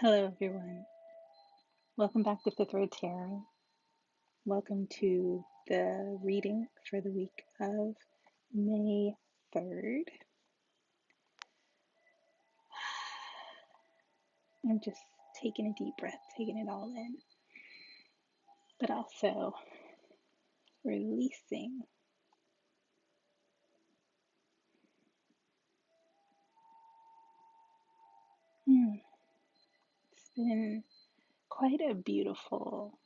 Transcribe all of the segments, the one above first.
Hello, everyone. Welcome back to Fifth Road Tarot. Welcome to the reading for the week of May 3rd. I'm just taking a deep breath, taking it all in, but also releasing. It's been quite a beautiful,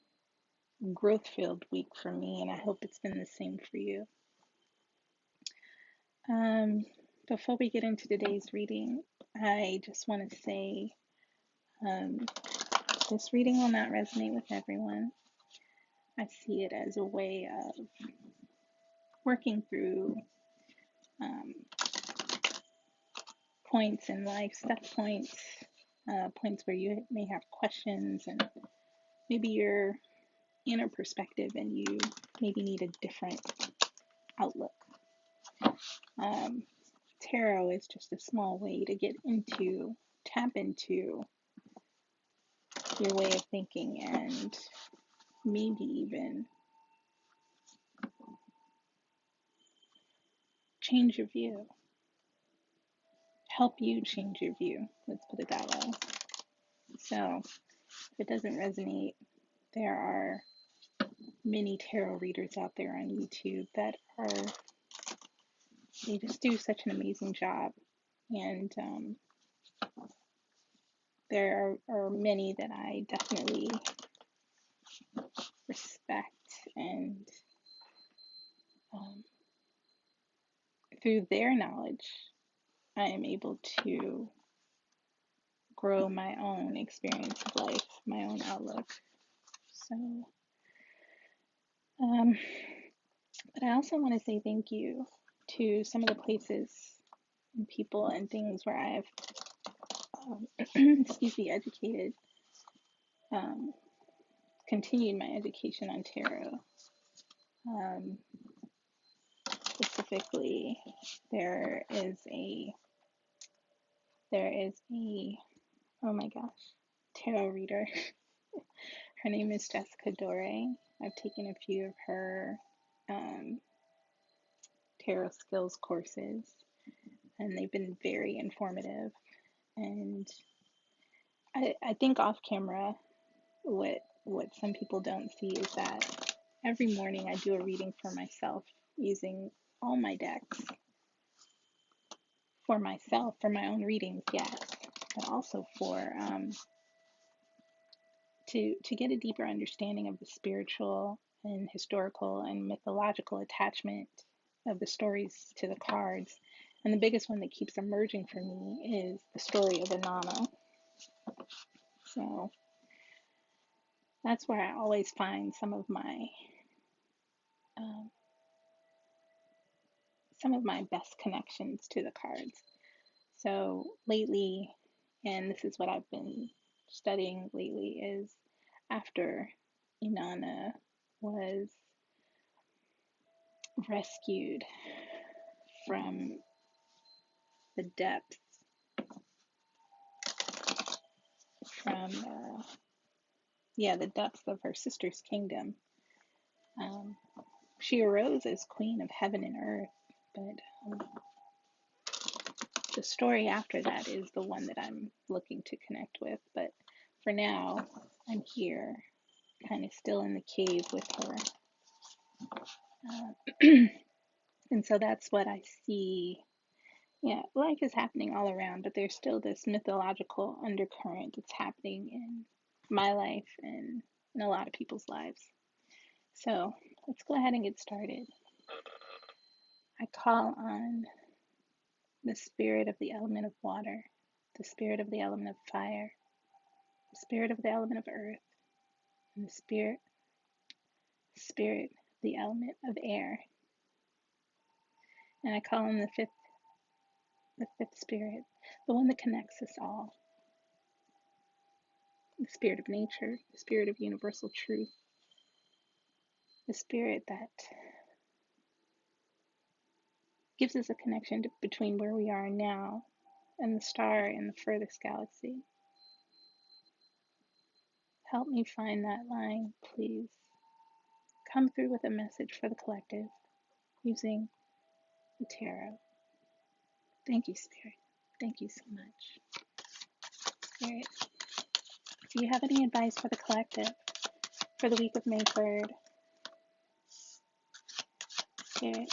growth-filled week for me, and I hope it's been the same for you. Before we get into today's reading, I just want to say this reading will not resonate with everyone. I see it as a way of working through points in life, stuck points, points where you may have questions, and maybe you're in a perspective and you maybe need a different outlook. Tarot is just a small way to tap into your way of thinking and maybe even change your view, help you change your view. Let's put it that way. So if it doesn't resonate, there are many tarot readers out there on YouTube that they just do such an amazing job. And there are many that I definitely respect, and through their knowledge, I am able to grow my own experience of life, my own outlook. So, but I also want to say thank you to some of the places and people and things where I have, educated, continued my education on tarot. Specifically, there is a oh my gosh, tarot reader. Her name is Jessica Dore. I've taken a few of her tarot skills courses, and they've been very informative. And I think off camera, what some people don't see is that every morning I do a reading for myself using all my decks for myself, for my own readings, yes, but also for to get a deeper understanding of the spiritual and historical and mythological attachment of the stories to the cards. And the biggest one that keeps emerging for me is the story of Inanna. So that's where I always find some of my best connections to the cards. So lately, and this is what I've been studying lately, is after Inanna was rescued from the depths, from the depths of her sister's kingdom. She arose as queen of heaven and earth, but the story after that is the one that I'm looking to connect with. But for now, I'm here, kind of still in the cave with her. And so that's what I see. Yeah, life is happening all around, but there's still this mythological undercurrent that's happening in my life and in a lot of people's lives. So let's go ahead and get started. I call on the spirit of the element of water, the spirit of the element of fire, the spirit of the element of earth, and the spirit of the element of air. And I call on the fifth spirit, the one that connects us all, the spirit of nature, the spirit of universal truth, the spirit that gives us a connection between where we are now and the star in the furthest galaxy. Help me find that line, please. Come through with a message for the collective using the tarot. Thank you, Spirit. Thank you so much. Spirit, do you have any advice for the collective for the week of May 3rd? Spirit,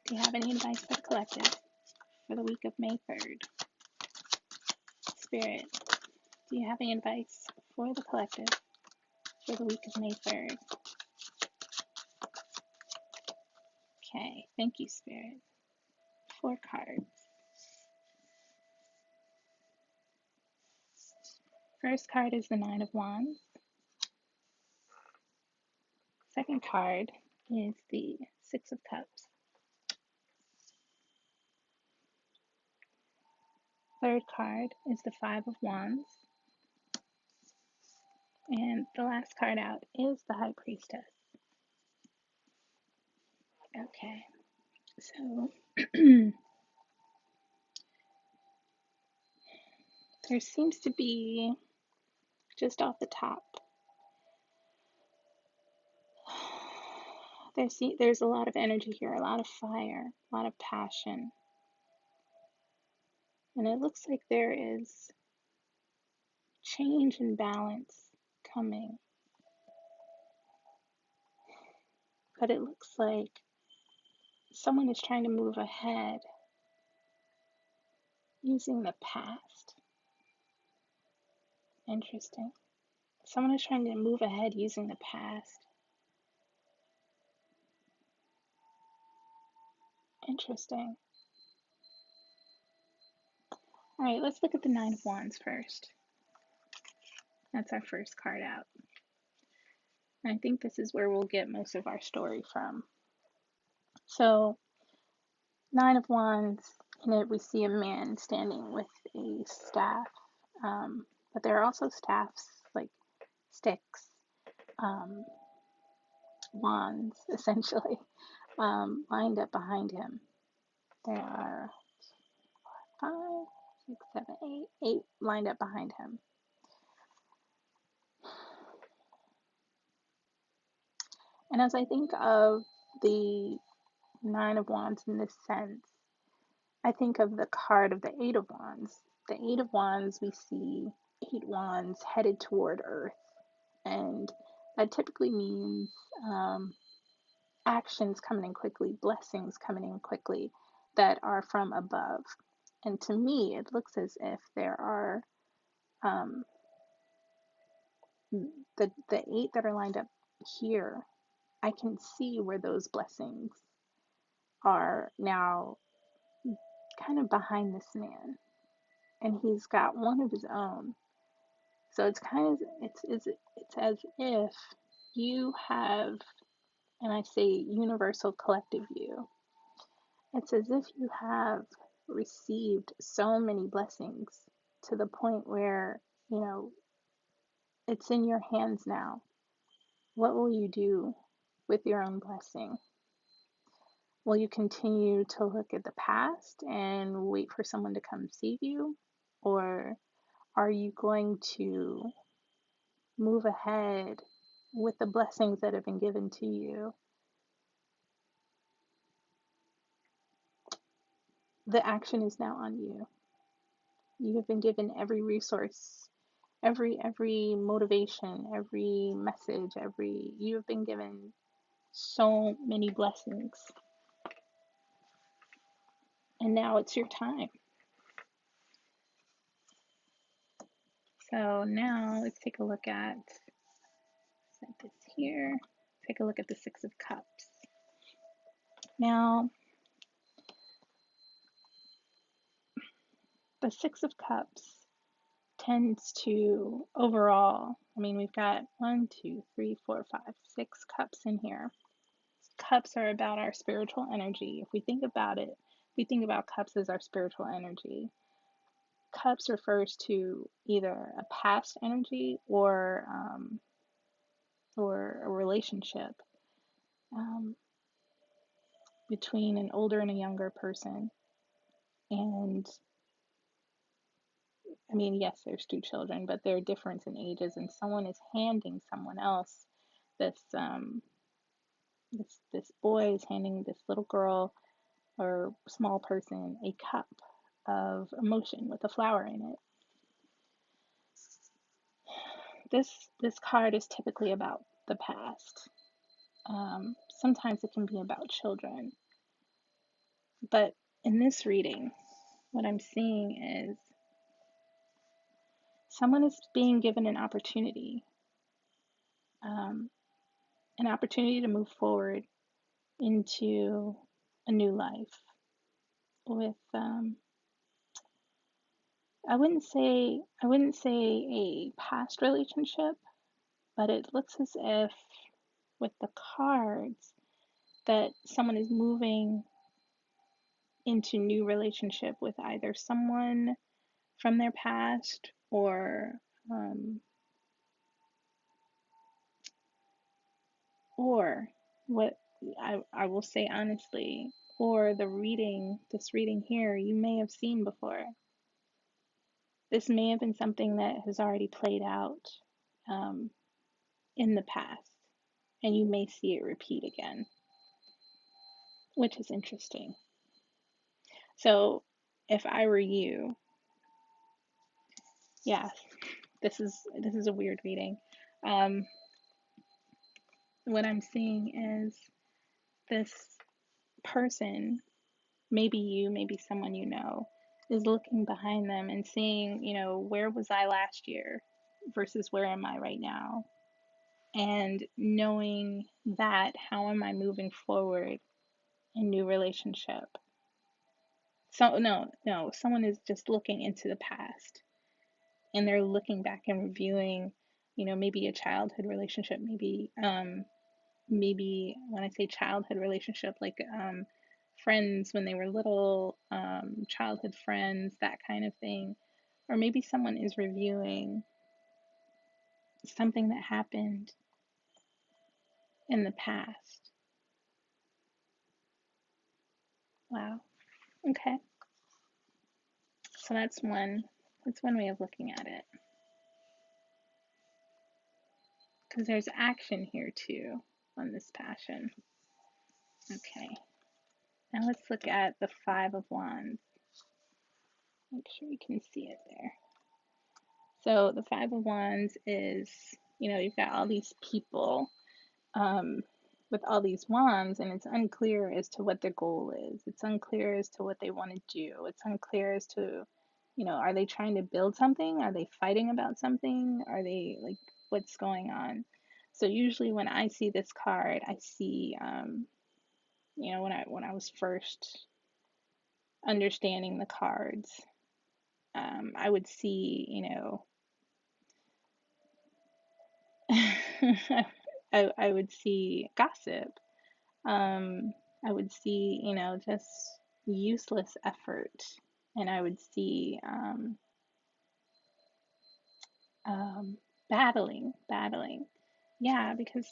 do you have any advice for the collective for the week of May 3rd? Spirit, do you have any advice for the collective for the week of May 3rd? Okay, thank you, Spirit. 4 cards. First card is the Nine of Wands. Second card is the Six of Cups. Third card is the Five of Wands. And the last card out is the High Priestess. Okay, so there seems to be, just off the top, there's a lot of energy here, a lot of fire, a lot of passion. And it looks like there is change and balance coming. But it looks like someone is trying to move ahead using the past. Interesting. Someone is trying to move ahead using the past. Interesting. All right, let's look at the Nine of Wands first. That's our first card out. And I think this is where we'll get most of our story from. So, Nine of Wands, in it we see a man standing with a staff. But there are also staffs, like sticks, wands, essentially, lined up behind him. There are 5, 6, 7, 8 lined up behind him. And as I think of the Nine of Wands in this sense, I think of the card of the Eight of Wands. The Eight of Wands, we see 8 wands headed toward Earth. And that typically means actions coming in quickly, blessings coming in quickly that are from above. And to me, it looks as if there are the 8 that are lined up here. I can see where those blessings are now kind of behind this man. And he's got one of his own. So it's kind of, it's as if you have, and I say universal collective you, it's as if you have received so many blessings to the point where, it's in your hands now. What will you do with your own blessing? Will you continue to look at the past and wait for someone to come save you? Or are you going to move ahead with the blessings that have been given to you? The action is now on you. You have been given every resource, every motivation, every message, you have been given so many blessings. And now it's your time. So now let's take a look at, set this here, take a look at the Six of Cups. Now, the Six of Cups tends to, overall, we've got 1, 2, 3, 4, 5, 6 cups in here. Cups are about our spiritual energy. If we think about it, we think about cups as our spiritual energy. Cups refers to either a past energy or a relationship between an older and a younger person. And I mean, yes, there's two children, but they're different in ages, and someone is handing someone else this this boy is handing this little girl or small person a cup of emotion with a flower in it. This card is typically about the past. Sometimes it can be about children, but in this reading, what I'm seeing is someone is being given um, an opportunity to move forward into a new life with I wouldn't say a past relationship, but it looks as if with the cards that someone is moving into new relationship with either someone from their past um, or what I will say honestly, or this reading here, you may have seen before. This may have been something that has already played out um, in the past, and you may see it repeat again, which is interesting. So, if I were you, yeah, this is a weird reading. Um, what I'm seeing is this person, maybe you, maybe someone you know, is looking behind them and seeing, where was I last year versus where am I right now? And knowing that, how am I moving forward in new relationship? So no, someone is just looking into the past and they're looking back and reviewing, maybe a childhood relationship, maybe when I say childhood relationship, like friends when they were little, childhood friends, that kind of thing. Or maybe someone is reviewing something that happened in the past. Wow. Okay. So that's one way of looking at it. Because there's action here too on this passion. Okay. Now let's look at the Five of Wands. Make sure you can see it there. So the Five of Wands is, you've got all these people um, with all these wands, and it's unclear as to what their goal is. It's unclear as to what they want to do. It's unclear as to, are they trying to build something? Are they fighting about something? Are they like, what's going on? So usually when I see this card, I see, when I was first understanding the cards, I would see, I would see gossip. I would see, just useless effort. And I would see battling. Yeah, because,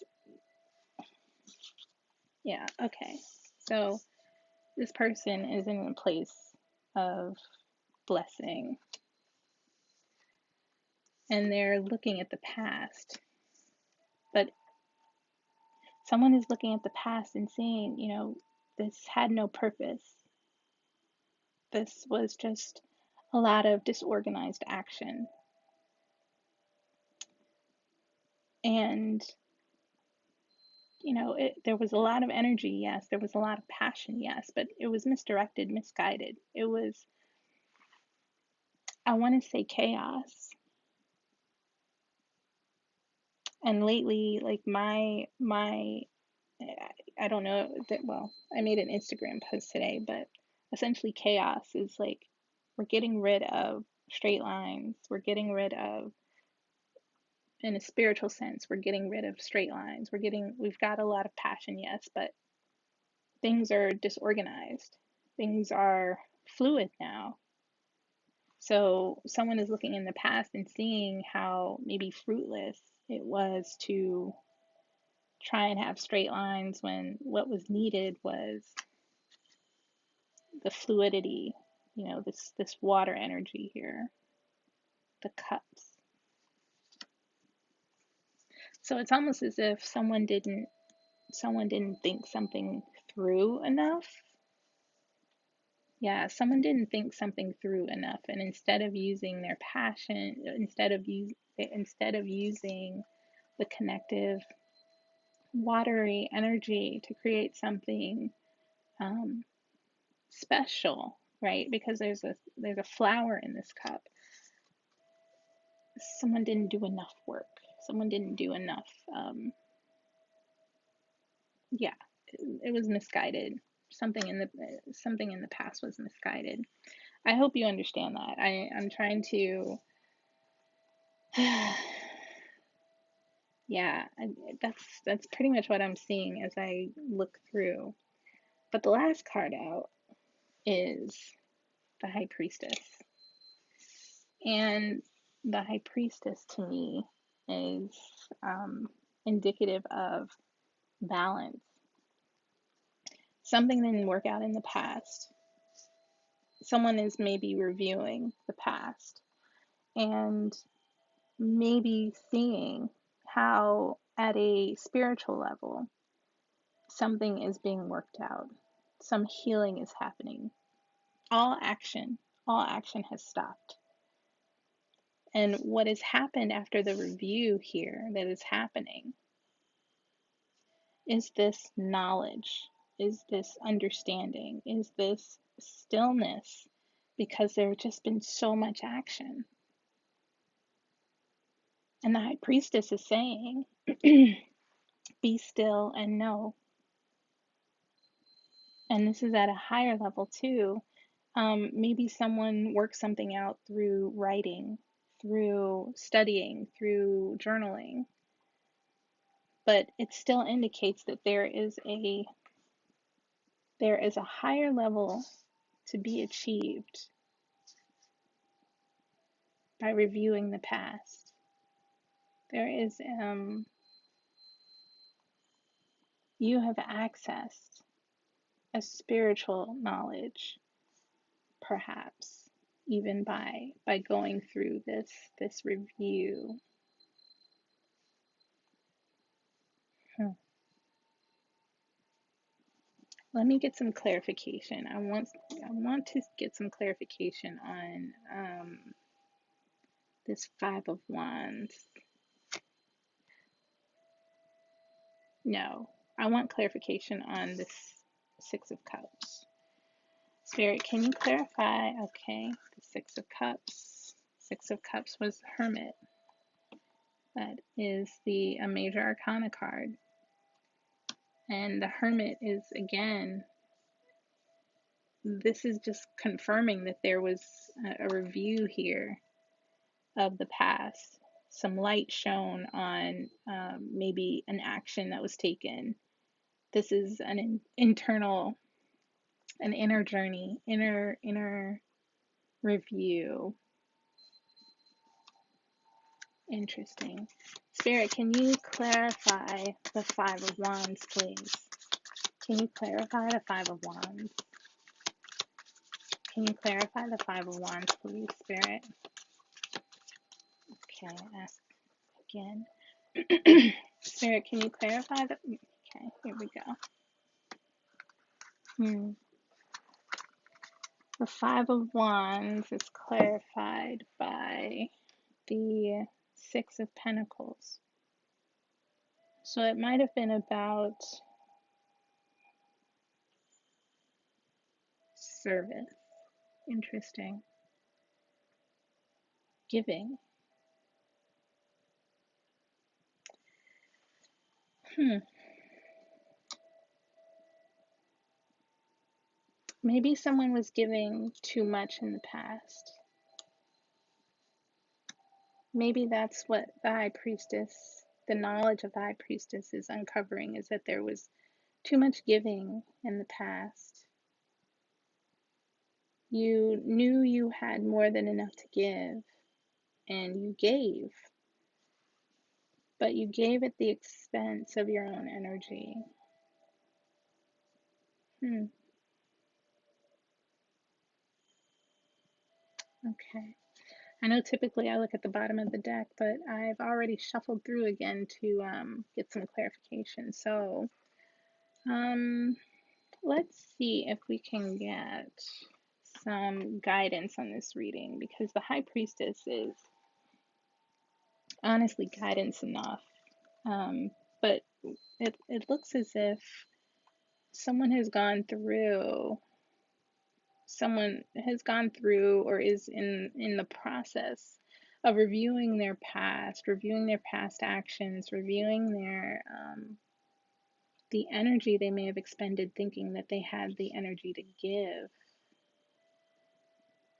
yeah, okay. So this person is in a place of blessing and they're looking at the past. But someone is looking at the past and saying, this had no purpose. This was just a lot of disorganized action. And, there was a lot of energy, yes. There was a lot of passion, yes. But it was misdirected, misguided. It was, I want to say, chaos. And lately, like I don't know that, well, I made an Instagram post today, but essentially chaos is like we're getting rid of straight lines. We're getting rid of, in a spiritual sense, we're getting rid of straight lines. We've got a lot of passion, yes, but things are disorganized. Things are fluid now. So someone is looking in the past and seeing how maybe fruitless it was to try and have straight lines when what was needed was the fluidity, this water energy here. the cups. So it's almost as if someone didn't think something through enough. Yeah, someone didn't think something through enough, and instead of using their passion, instead of using the connective, watery energy to create something special, right? Because there's a flower in this cup. Someone didn't do enough work. Someone didn't do enough. Yeah, it was misguided. Something in the past was misguided. I hope you understand that. I'm trying to. Yeah, that's pretty much what I'm seeing as I look through. But the last card out is the High Priestess. And the High Priestess to me is indicative of balance. Something didn't work out in the past. Someone is maybe reviewing the past and maybe seeing how, at a spiritual level, something is being worked out. Some healing is happening. All action has stopped. And what has happened after the review here that is happening is this knowledge, is this understanding, is this stillness, because there's just been so much action. And the High Priestess is saying, be still and know. And this is at a higher level too. Maybe someone works something out through writing, through studying, through journaling, but it still indicates that there is a higher level to be achieved by reviewing the past. There is you have accessed a spiritual knowledge, perhaps even by going through this review. Let me get some clarification. I want to get some clarification on this Five of Wands. No, I want clarification on this Six of Cups. Spirit, can you clarify? Okay, the Six of Cups. Six of Cups was Hermit. That is a major arcana card. And the Hermit is, again, this is just confirming that there was a review here of the past. Some light shown on maybe an action that was taken. This is an inner journey, inner review. Interesting. Spirit, can you clarify the Five of Wands, please? Can you clarify the Five of Wands? Can you clarify the Five of Wands, please, Spirit? Okay, ask again. Spirit, can you clarify the... Okay, here we go. The Five of Wands is clarified by the Six of Pentacles. So it might have been about service. Interesting. Giving. Maybe someone was giving too much in the past. Maybe that's what the High Priestess, the knowledge of the High Priestess is uncovering, is that there was too much giving in the past. You knew you had more than enough to give, and you gave. But you gave at the expense of your own energy. Okay. I know typically I look at the bottom of the deck, but I've already shuffled through again to get some clarification. So let's see if we can get some guidance on this reading, because the High Priestess is honestly guidance enough. But it looks as if someone has gone through or is in the process of reviewing their past actions, reviewing their the energy they may have expended thinking that they had the energy to give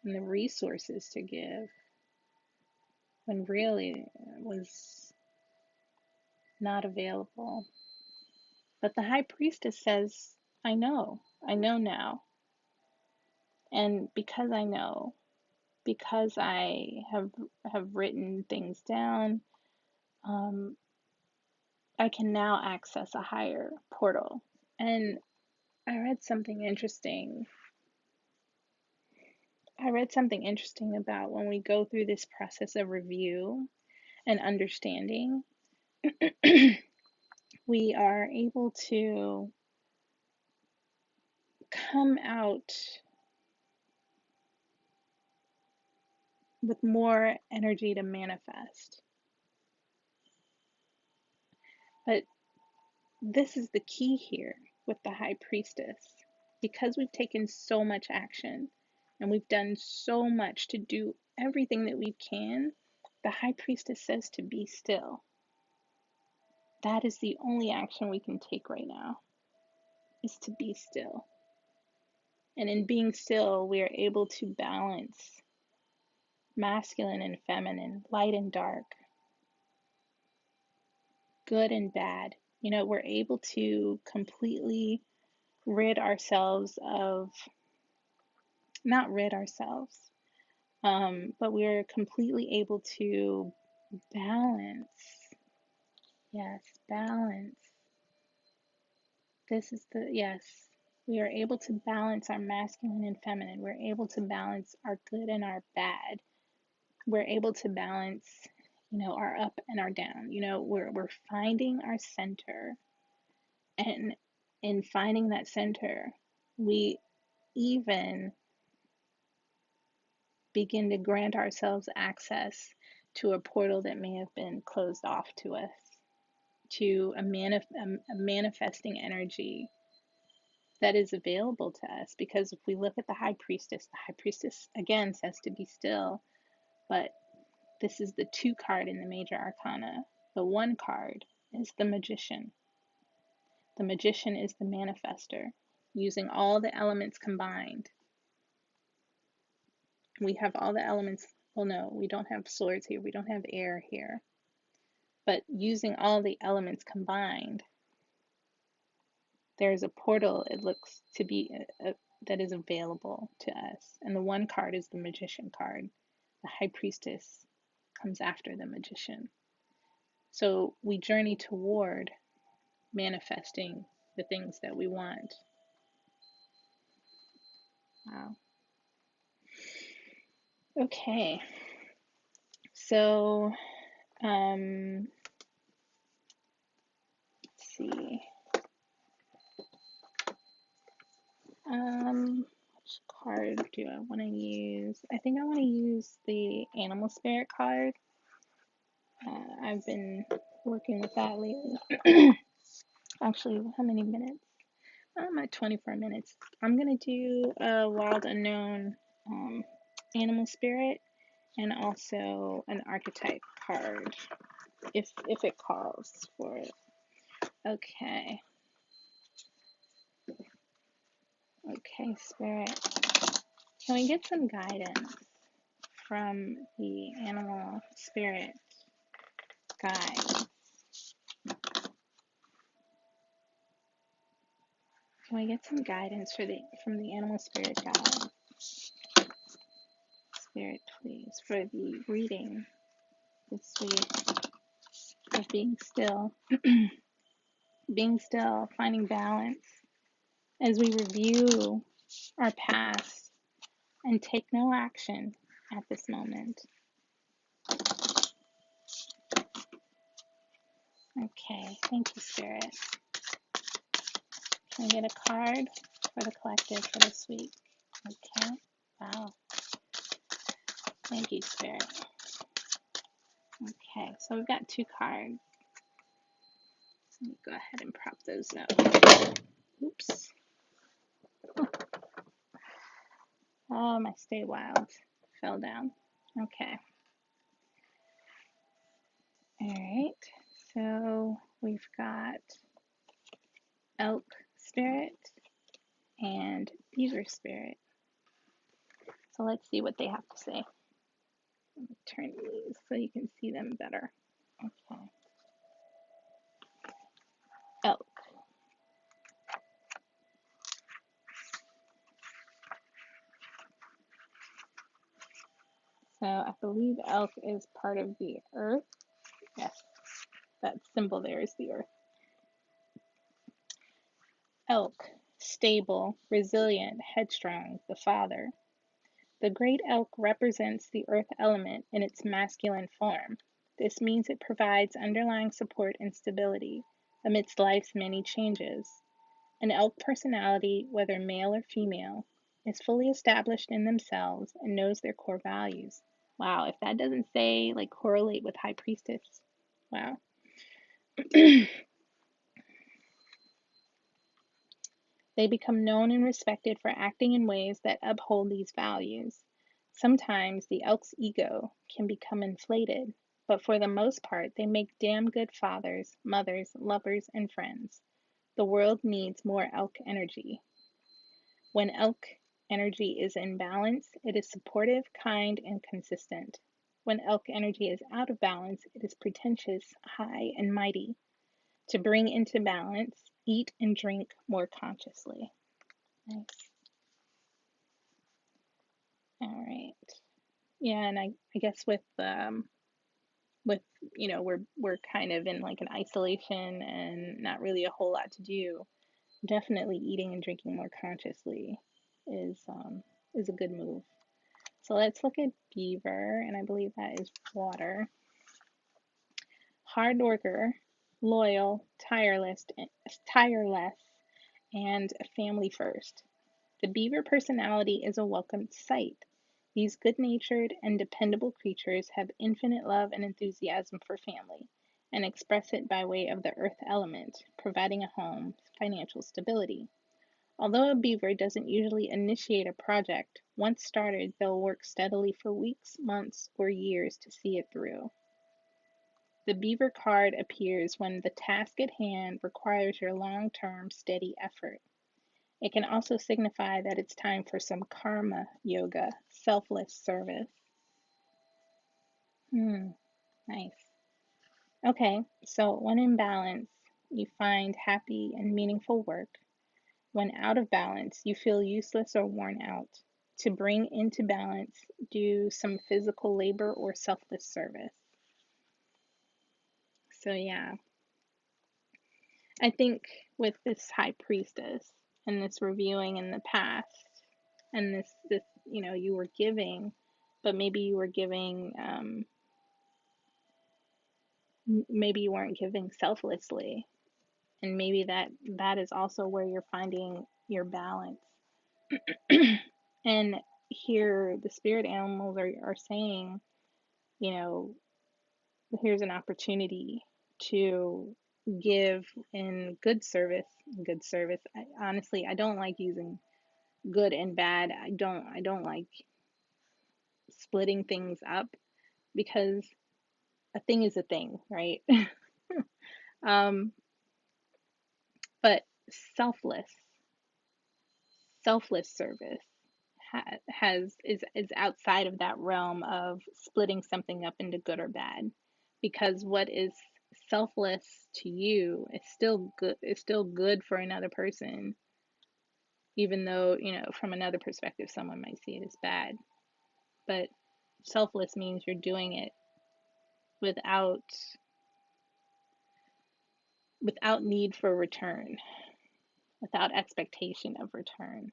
and the resources to give, when really it was not available. But the High Priestess says, I know now. And because I know, because I have written things down, I can now access a higher portal. And I read something interesting. About when we go through this process of review and understanding, we are able to come out with more energy to manifest. But this is the key here with the High Priestess. Because we've taken so much action and we've done so much to do everything that we can, the High Priestess says to be still. That is the only action we can take right now, is to be still. And in being still, we are able to balance masculine and feminine, light and dark, good and bad. We're able to completely not rid ourselves, but we're completely able to balance. Yes, balance. Yes. We are able to balance our masculine and feminine. We're able to balance our good and our bad. We're able to balance, our up and our down. We're finding our center. And in finding that center, we even begin to grant ourselves access to a portal that may have been closed off to us, to a manifesting energy that is available to us. Because if we look at the High Priestess again says to be still, but this is the 2 card in the major arcana. The 1 card is the Magician. The Magician is the manifester, using all the elements combined. We have all the elements. Well, no, we don't have swords here. We don't have air here. But using all the elements combined, there's a portal, it looks to be, that is available to us. And the 1 card is the Magician card. The High Priestess comes after the Magician. So we journey toward manifesting the things that we want. Wow. Okay. So, let's see. Which card do I want to use? I think I want to use the Animal Spirit card. I've been working with that lately. Actually, how many minutes? I'm at 24 minutes. I'm going to do a Wild Unknown Animal Spirit, and also an Archetype card, if it calls for it. Okay. Okay, Spirit. Can we get some guidance from the Animal Spirit guide? Can we get some guidance from the Animal Spirit guide? Spirit, please, for the reading this week of being still. Being still, finding balance as we review our past and take no action at this moment. Okay, thank you, Spirit. Can I get a card for the collective for this week? Okay. Wow. Thank you, Spirit. Okay, so we've got 2 cards. Let me go ahead and prop those up. Oops. Oh, my stay wild fell down. Okay. All right. So we've got elk spirit and beaver spirit. So let's see what they have to say. Let me turn these so you can see them better. Okay. Elk. So I believe elk is part of the earth. Yes, that symbol there is the earth. Elk, stable, resilient, headstrong, the father. The great elk represents the earth element in its masculine form. This means it provides underlying support and stability amidst life's many changes. An elk personality, whether male or female, is fully established in themselves and knows their core values. Wow, if that doesn't say, like, correlate with High Priestess, wow. They become known and respected for acting in ways that uphold these values. Sometimes the elk's ego can become inflated, but for the most part, they make damn good fathers, mothers, lovers, and friends. The world needs more elk energy. When elk energy is in balance, it is supportive, kind, and consistent. When elk energy is out of balance, it is pretentious, high, and mighty. To bring into balance, eat and drink more consciously. Nice. All right. Yeah, and I guess with we're kind of in like an isolation and not really a whole lot to do. Definitely eating and drinking more consciously is a good move. So let's look at beaver, and I believe that is water. Hard worker, loyal, tireless, and family first. The beaver personality is a welcome sight. These good-natured and dependable creatures have infinite love and enthusiasm for family, and express it by way of the earth element, providing a home, financial stability. Although a beaver doesn't usually initiate a project, once started, they'll work steadily for weeks, months, or years to see it through. The beaver card appears when the task at hand requires your long-term, steady effort. It can also signify that it's time for some karma yoga, selfless service. Nice. Okay, so when in balance, you find happy and meaningful work. When out of balance, you feel useless or worn out. To bring into balance, do some physical labor or selfless service. So, yeah, I think with this high priestess and this reviewing in the past, and this you were giving, but maybe you were giving, maybe you weren't giving selflessly, and maybe that is also where you're finding your balance. And here the spirit animals are saying, you know, here's an opportunity to give in good service. Good service. Honestly, I don't like using good and bad. I don't like splitting things up, because a thing is a thing, right? um, but selfless, selfless service is outside of that realm of splitting something up into good or bad, because what is selfless to you is still good. It's still good for another person, even though from another perspective someone might see it as bad. But selfless means you're doing it without need for return, without expectation of return.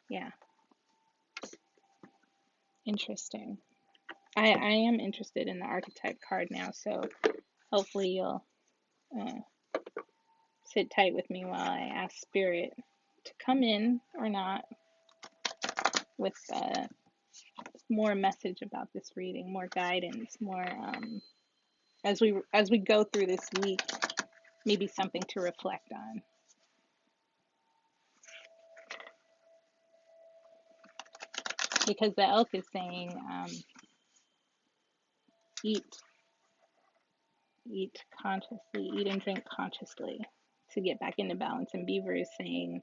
Yeah. Interesting. I am interested in the archetype card now, so hopefully you'll uh, sit tight with me while I ask Spirit to come in or not with more message about this reading, more guidance, more as we go through this week, maybe something to reflect on. Because the elk is saying, eat consciously, eat and drink consciously to get back into balance. And Beaver is saying,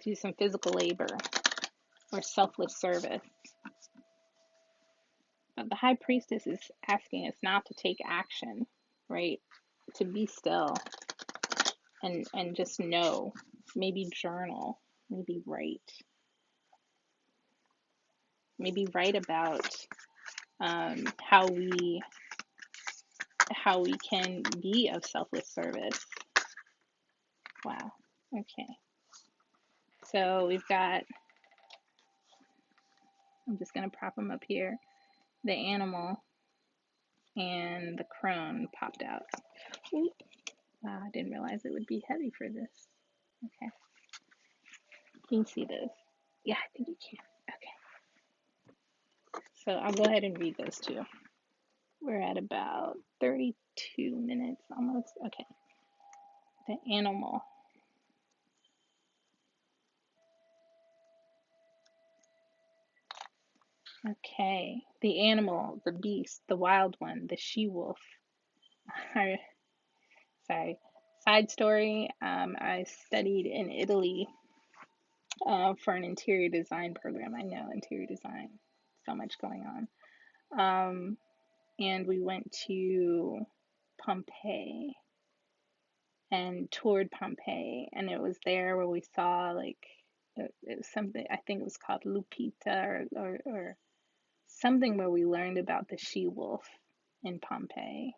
do some physical labor or selfless service. But the high priestess is asking us not to take action, right? To be still and just know, maybe journal, maybe write about how we can be of selfless service. Wow. Okay. So we've got, I'm just going to prop them up here. The animal and the crone popped out. Wow, I didn't realize it would be heavy for this. Okay. Can you see this? Yeah, I think you can. Okay. So I'll go ahead and read those two. We're at about 32 minutes almost. Okay. The animal. Okay. The animal, the beast, the wild one, the she-wolf. Sorry. Side story. I studied in Italy for an interior design program. I know interior design. So much going on. And we went to Pompeii and toured Pompeii, and it was there where we saw like it was something, I think it was called Lupita or something, where we learned about the she-wolf in Pompeii.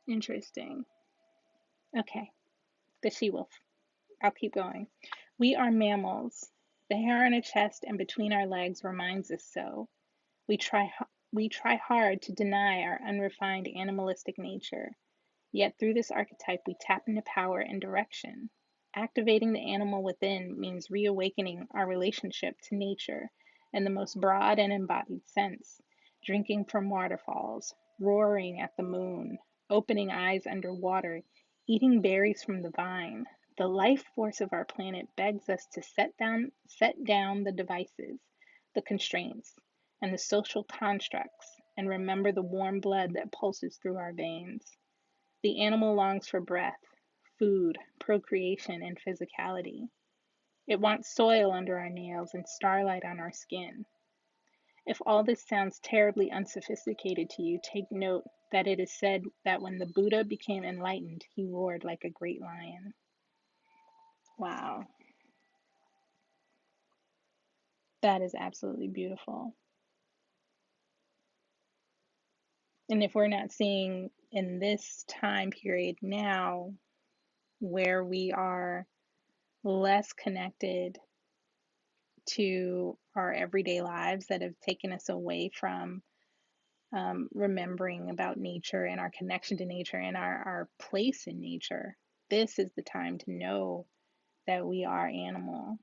Interesting. Okay, the she-wolf. I'll keep going. We are mammals. The hair on our chest and between our legs reminds us so. We try hard to deny our unrefined animalistic nature. Yet through this archetype, we tap into power and direction. Activating the animal within means reawakening our relationship to nature in the most broad and embodied sense, drinking from waterfalls, roaring at the moon, opening eyes underwater, eating berries from the vine. The life force of our planet begs us to set down the devices, the constraints, and the social constructs, and remember the warm blood that pulses through our veins. The animal longs for breath, food, procreation, and physicality. It wants soil under our nails and starlight on our skin. If all this sounds terribly unsophisticated to you, take note that it is said that when the Buddha became enlightened, he roared like a great lion. Wow. That is absolutely beautiful. And if we're not seeing in this time period now, where we are less connected to our everyday lives, that have taken us away from remembering about nature and our connection to nature and our place in nature, this is the time to know that we are animal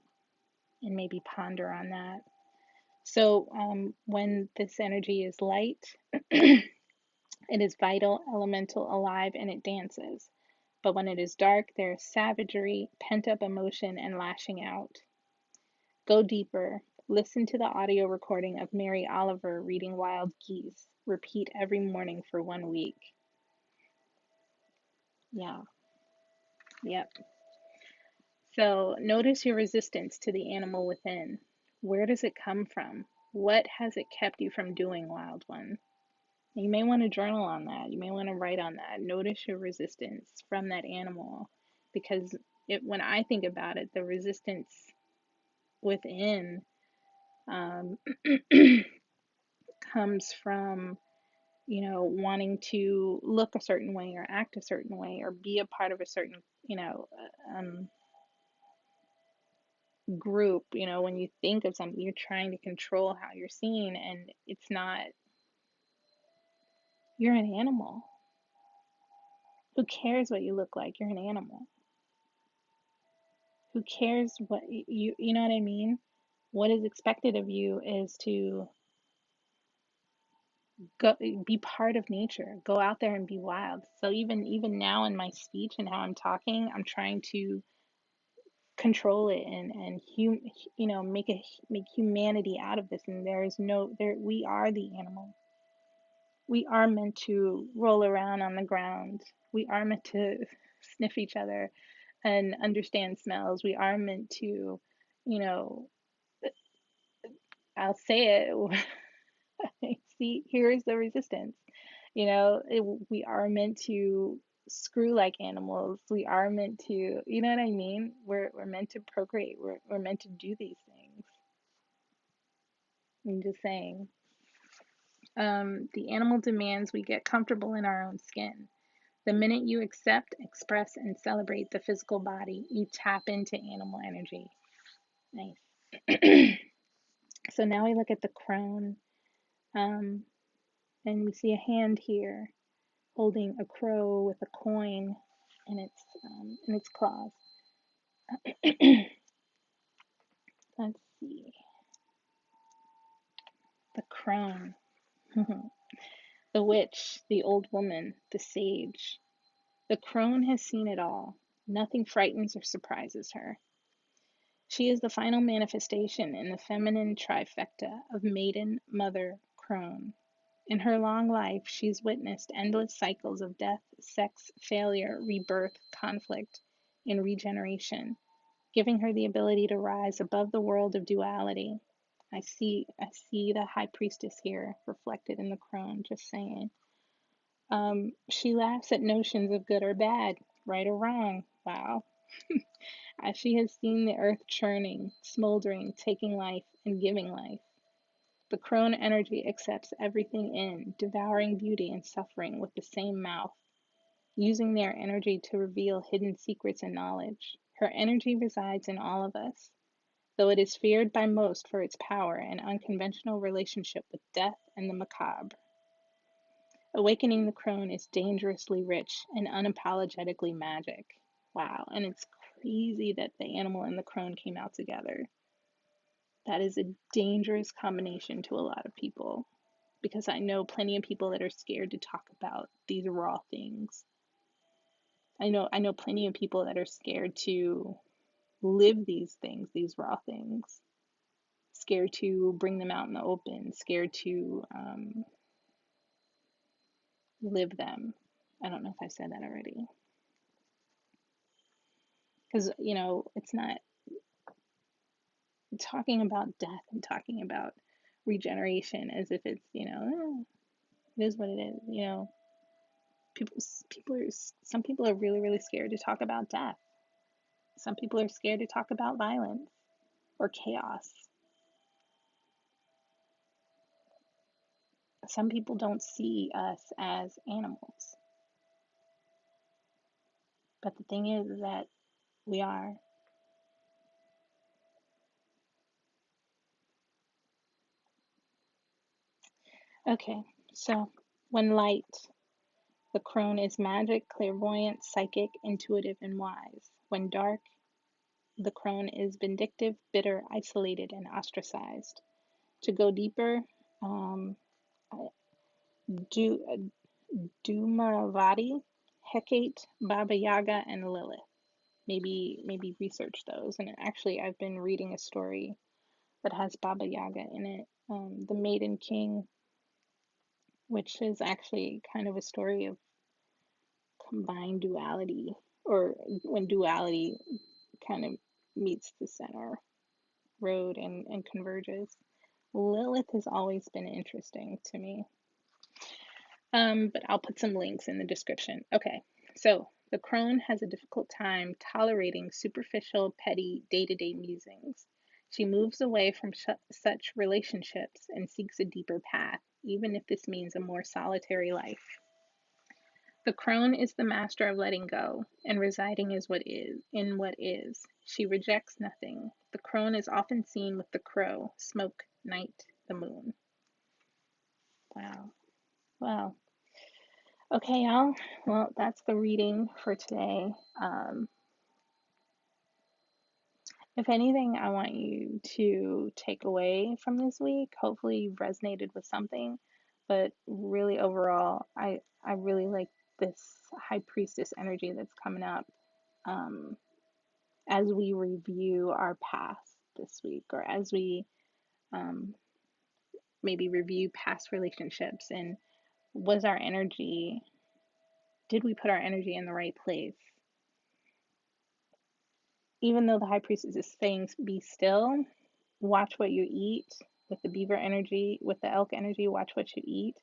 and maybe ponder on that. So when this energy is light, it is vital, elemental, alive, and it dances. But when it is dark, there is savagery, pent up emotion, and lashing out. Go deeper. Listen to the audio recording of Mary Oliver reading Wild Geese. Repeat every morning for 1 week. Yeah. Yep. So notice your resistance to the animal within. Where does it come from? What has it kept you from doing, wild one? You may want to journal on that. You may want to write on that. Notice your resistance from that animal, because when I think about it, the resistance within comes from, wanting to look a certain way or act a certain way or be a part of a certain, group. When you think of something, you're trying to control how you're seen, and it's not, You're an animal. Who cares what you look like? You're an animal. Who cares what you know what I mean? What is expected of you is to go be part of nature. Go out there and be wild. So even now in my speech and how I'm talking, I'm trying to control it and make humanity out of this. And there is no there we are the animal. We are meant to roll around on the ground. We are meant to sniff each other and understand smells. We are meant to, you know, I'll say it. See, here's the resistance. We are meant to screw like animals. We are meant to, you know what I mean? We're meant to procreate. We're meant to do these things. I'm just saying. The animal demands we get comfortable in our own skin. The minute you accept, express, and celebrate the physical body, you tap into animal energy. Nice. So now we look at the crone, and we see a hand here holding a crow with a coin in its claws. Let's see. The crone. The witch, the old woman, the sage. The crone has seen it all. Nothing frightens or surprises her. She is the final manifestation in the feminine trifecta of maiden, mother, crone. In her long life, she's witnessed endless cycles of death, sex, failure, rebirth, conflict, and regeneration, giving her the ability to rise above the world of duality. I see the high priestess here reflected in the crone, just saying. She laughs at notions of good or bad, right or wrong. Wow. As she has seen the earth churning, smoldering, taking life, and giving life. The crone energy accepts everything in, devouring beauty and suffering with the same mouth, using their energy to reveal hidden secrets and knowledge. Her energy resides in all of us, though it is feared by most for its power and unconventional relationship with death and the macabre. Awakening the crone is dangerously rich and unapologetically magic. Wow, and it's crazy that the animal and the crone came out together. That is a dangerous combination to a lot of people because I know plenty of people that are scared to talk about these raw things. I know plenty of people that are scared to live these things, these raw things. Scared to bring them out in the open, scared to live them. I don't know if I said that already. Because, it's not talking about death and talking about regeneration as if it's, it is what it is. Some people are really, really scared to talk about death. Some people are scared to talk about violence or chaos. Some people don't see us as animals. But the thing is that we are. Okay, so when light, the crone is magic, clairvoyant, psychic, intuitive, and wise. When dark, the crone is vindictive, bitter, isolated, and ostracized. To go deeper, Dhumaravati, Hecate, Baba Yaga, and Lilith. Maybe research those. And actually, I've been reading a story that has Baba Yaga in it, the Maiden King, which is actually kind of a story of combined duality, or when duality kind of meets the center road and converges. Lilith has always been interesting to me. But I'll put some links in the description. Okay, so the crone has a difficult time tolerating superficial, petty, day-to-day musings. She moves away from such relationships and seeks a deeper path, even if this means a more solitary life. The crone is the master of letting go and residing in what is. She rejects nothing. The crone is often seen with the crow, smoke, night, the moon. Wow. Well, Okay, y'all. Well, that's the reading for today. If anything, I want you to take away from this week. Hopefully, you've resonated with something, but really overall, I really like this High Priestess energy that's coming up um, as we review our past this week, or as we um, maybe review past relationships, and was our energy, did we put our energy in the right place? Even though the High Priestess is saying be still, watch what you eat. With the beaver energy, with the elk energy, watch what you eat.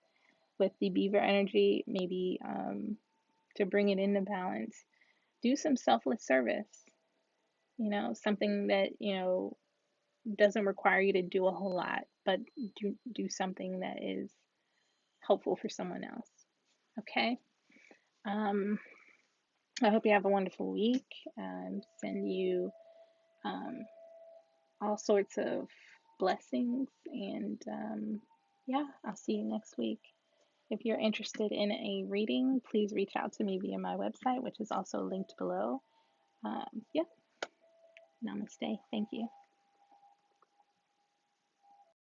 With the beaver energy, maybe to bring it into balance, do some selfless service. Something that doesn't require you to do a whole lot, but do something that is helpful for someone else. Okay. Um, I hope you have a wonderful week. Send you um, all sorts of blessings. And yeah, I'll see you next week. If you're interested in a reading, please reach out to me via my website, which is also linked below. Yeah, namaste. Thank you.